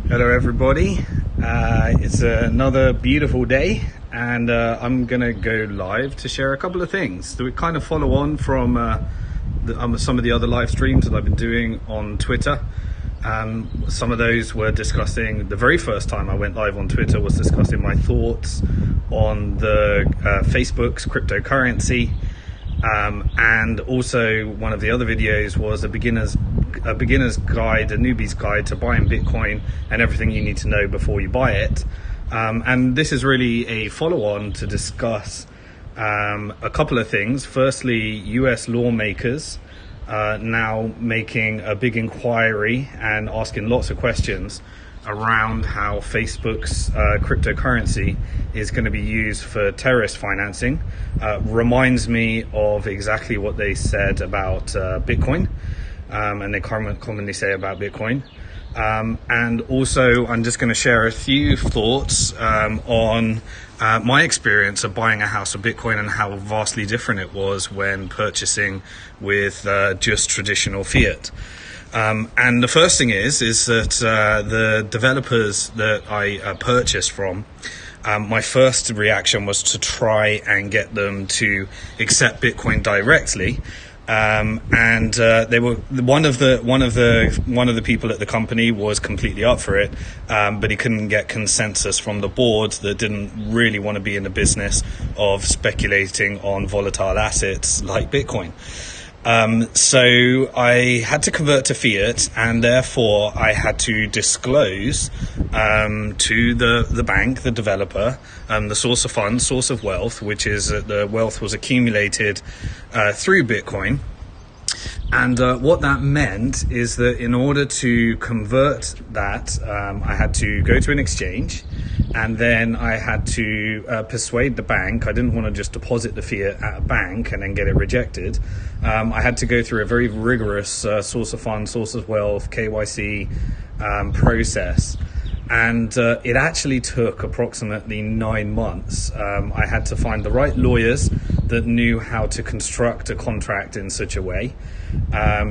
Hello everybody, it's another beautiful day, and I'm gonna go live to share a couple of things that we kind of follow on from some of the other live streams that I've been doing on Twitter. Some of those were discussing, the very first time I went live on Twitter was discussing my thoughts on the Facebook's cryptocurrency, and also one of the other videos was a beginner's guide, a newbie's guide to buying Bitcoin and everything you need to know before you buy it. And this is really a follow-on to discuss a couple of things. Firstly, US lawmakers now making a big inquiry and asking lots of questions around how Facebook's cryptocurrency is going to be used for terrorist financing. Reminds me of exactly what they said about Bitcoin, and they commonly say about Bitcoin. And also, I'm just going to share a few thoughts on my experience of buying a house of Bitcoin and how vastly different it was when purchasing with just traditional fiat. And the first thing is that the developers that I purchased from, my first reaction was to try and get them to accept Bitcoin directly. And they were one of the people at the company was completely up for it, but he couldn't get consensus from the board that didn't really want to be in the business of speculating on volatile assets like Bitcoin. So I had to convert to fiat, and therefore I had to disclose to the bank, the developer, the source of funds, source of wealth, which is the wealth was accumulated through Bitcoin. And what that meant is that in order to convert that, I had to go to an exchange, and then I had to persuade the bank. I didn't want to just deposit the fiat at a bank and then get it rejected. I had to go through a very rigorous source of funds, source of wealth, KYC process. And it actually took approximately 9 months. I had to find the right lawyers that knew how to construct a contract in such a way.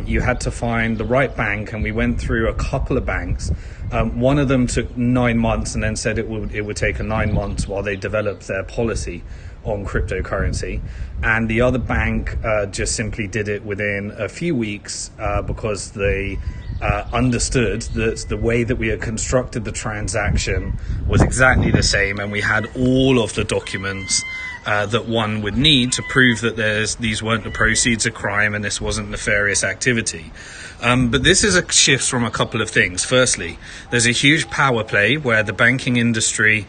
You had to find the right bank, and we went through a couple of banks. One of them took 9 months and then said it would take 9 months while they developed their policy on cryptocurrency. And the other bank just simply did it within a few weeks because they understood that the way that we had constructed the transaction was exactly the same, and we had all of the documents that one would need to prove that these weren't the proceeds of crime and this wasn't nefarious activity. But this is a shift from a couple of things. Firstly, there's a huge power play where the banking industry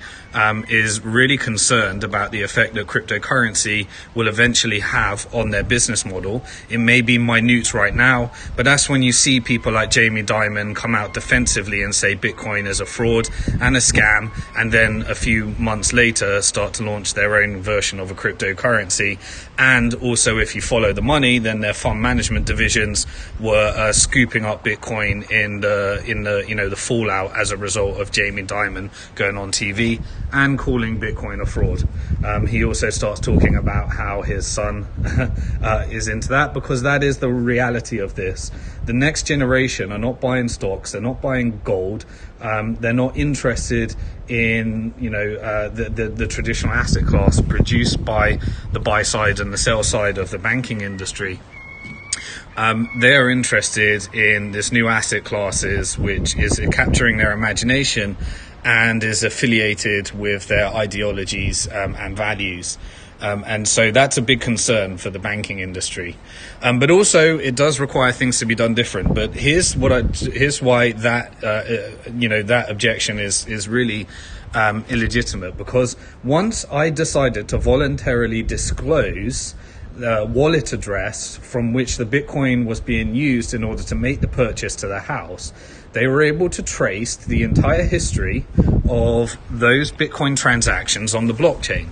is really concerned about the effect that cryptocurrency will eventually have on their business model. It may be minute right now, but that's when you see people like Jamie Dimon come out defensively and say Bitcoin is a fraud and a scam, and then a few months later start to launch their own version of a cryptocurrency. And also, if you follow the money, then their fund management divisions were scooping up Bitcoin in the fallout as a result of Jamie Dimon going on TV and calling Bitcoin a fraud. He also starts talking about how his son is into that, because that is the reality of this. The next generation are not buying stocks, they're not buying gold, they're not interested in the traditional asset class produced by the buy side and the sell side of the banking industry. They are interested in this new asset classes, which is capturing their imagination and is affiliated with their ideologies and values. And so that's a big concern for the banking industry. But also it does require things to be done different. But here's why that objection is really illegitimate, because once I decided to voluntarily disclose the wallet address from which the Bitcoin was being used in order to make the purchase to the house, they were able to trace the entire history of those Bitcoin transactions on the blockchain.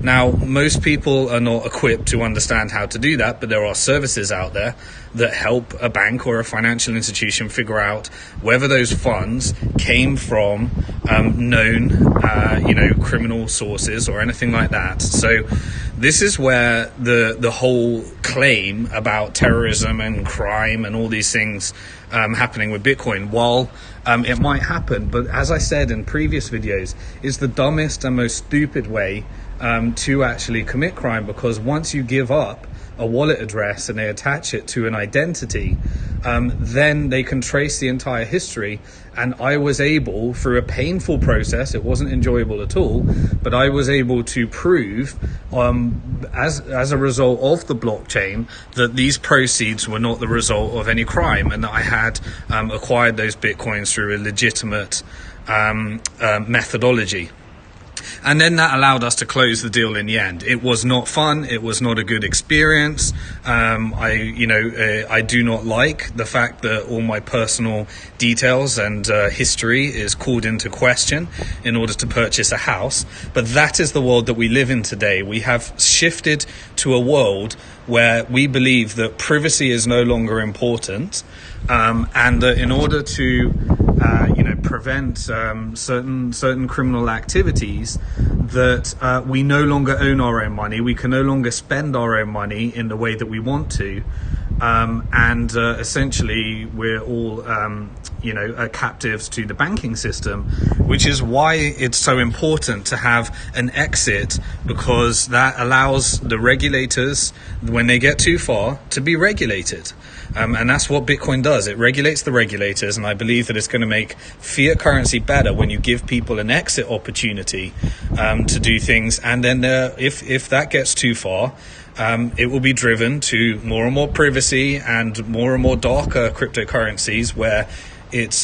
Now, most people are not equipped to understand how to do that, but there are services out there that help a bank or a financial institution figure out whether those funds came from known, criminal sources or anything like that. So this is where the whole claim about terrorism and crime and all these things happening with Bitcoin, while it might happen, but as I said in previous videos, is the dumbest and most stupid way to actually commit crime, because once you give up a wallet address and they attach it to an identity, then they can trace the entire history. And I was able, through a painful process, it wasn't enjoyable at all, but I was able to prove as a result of the blockchain that these proceeds were not the result of any crime, and that I had acquired those Bitcoins through a legitimate methodology. And then that allowed us to close the deal in the end. It was not fun. It was not a good experience. I do not like the fact that all my personal details and history is called into question in order to purchase a house. But that is the world that we live in today. We have shifted to a world where we believe that privacy is no longer important, and that in order to prevent certain criminal activities, that we no longer own our own money. We can no longer spend our own money in the way that we want to, and essentially we're all captives to the banking system, which is why it's so important to have an exit, because that allows the regulators, when they get too far, to be regulated. And that's what Bitcoin does. It regulates the regulators, and I believe that it's going to make fiat currency better when you give people an exit opportunity to do things. And then if that gets too far, it will be driven to more and more privacy and more darker cryptocurrencies where it's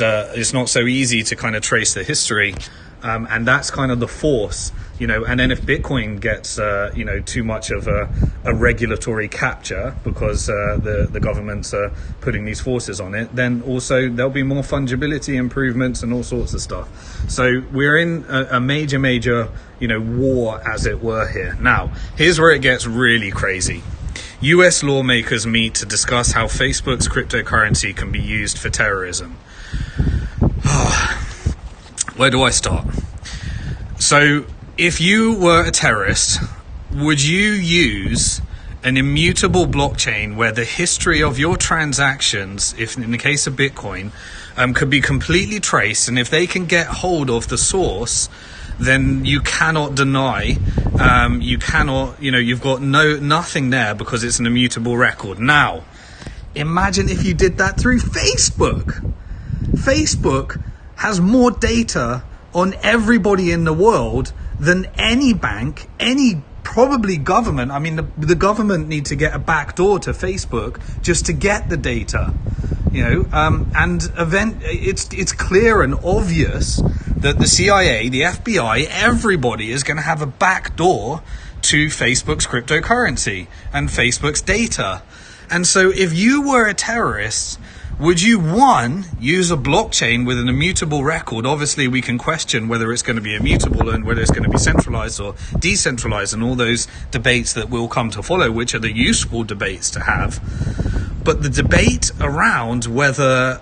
not so easy to kind of trace the history. And that's kind of the force, and then if Bitcoin gets, too much of a regulatory capture because the governments are putting these forces on it, then also there'll be more fungibility improvements and all sorts of stuff. So we're in a major, war, as it were, here. Now, here's where it gets really crazy. US lawmakers meet to discuss how Facebook's cryptocurrency can be used for terrorism. Where do I start? So, if you were a terrorist, would you use an immutable blockchain where the history of your transactions, if in the case of Bitcoin, could be completely traced, and if they can get hold of the source, then you cannot deny, you've got nothing there because it's an immutable record. Now, imagine if you did that through Facebook. Facebook has more data on everybody in the world than any bank, any probably government. I mean, the government need to get a backdoor to Facebook just to get the data, it's clear and obvious that the CIA, the FBI, everybody is going to have a backdoor to Facebook's cryptocurrency and Facebook's data. And so if you were a terrorist, would you, one, use a blockchain with an immutable record? Obviously, we can question whether it's going to be immutable and whether it's going to be centralized or decentralized and all those debates that will come to follow, which are the useful debates to have. But the debate around whether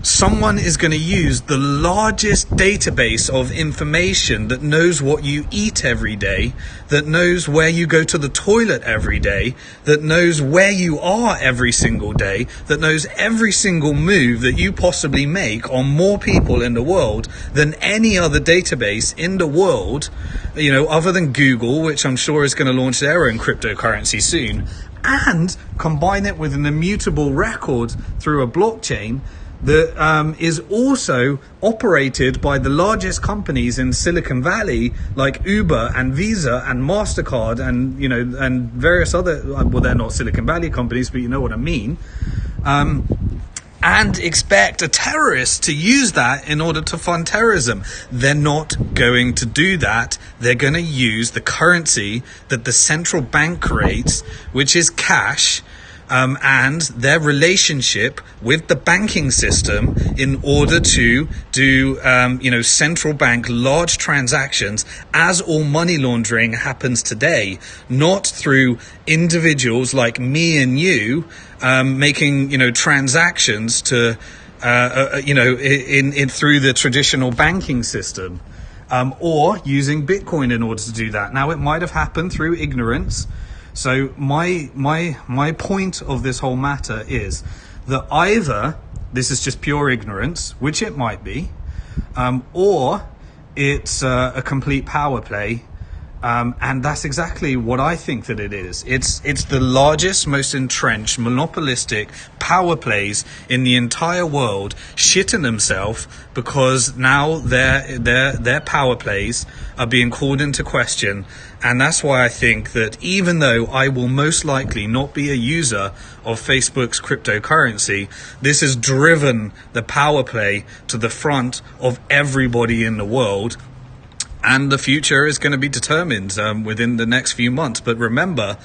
someone is going to use the largest database of information that knows what you eat every day, that knows where you go to the toilet every day, that knows where you are every single day, that knows every single move that you possibly make on more people in the world than any other database in the world, other than Google, which I'm sure is going to launch their own cryptocurrency soon, and combine it with an immutable record through a blockchain that is also operated by the largest companies in Silicon Valley, like Uber and Visa and MasterCard and and various other, well, they're not Silicon Valley companies, but you know what I mean, and expect a terrorist to use that in order to fund terrorism. They're not going to do that. They're going to use the currency that the central bank creates, which is cash, and their relationship with the banking system in order to do, central bank large transactions, as all money laundering happens today, not through individuals like me and you making, transactions to, in through the traditional banking system, or using Bitcoin in order to do that. Now, it might have happened through ignorance. So my point of this whole matter is that either this is just pure ignorance, which it might be, or it's a complete power play. And that's exactly what I think that it is. It's the largest, most entrenched, monopolistic power plays in the entire world shitting themselves because now their power plays are being called into question. And that's why I think that even though I will most likely not be a user of Facebook's cryptocurrency, this has driven the power play to the front of everybody in the world. And the future is going to be determined within the next few months. But remember,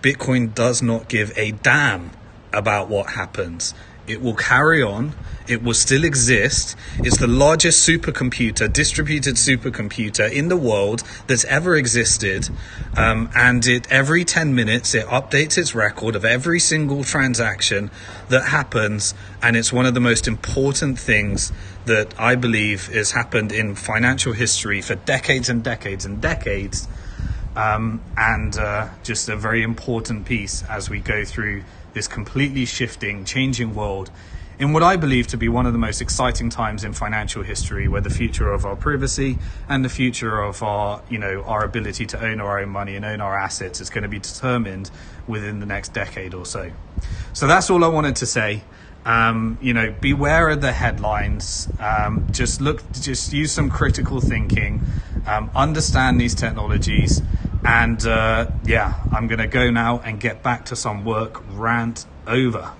Bitcoin does not give a damn about what happens. It will carry on. It will still exist. It's the largest supercomputer, distributed supercomputer in the world that's ever existed. And every 10 minutes, it updates its record of every single transaction that happens. And it's one of the most important things that I believe has happened in financial history for decades and decades and decades. Just a very important piece as we go through this completely shifting, changing world in what I believe to be one of the most exciting times in financial history, where the future of our privacy and the future of our ability to own our own money and own our assets is going to be determined within the next decade or so. So that's all I wanted to say. Beware of the headlines. Just use some critical thinking, understand these technologies, and I'm going to go now and get back to some work. Rant over.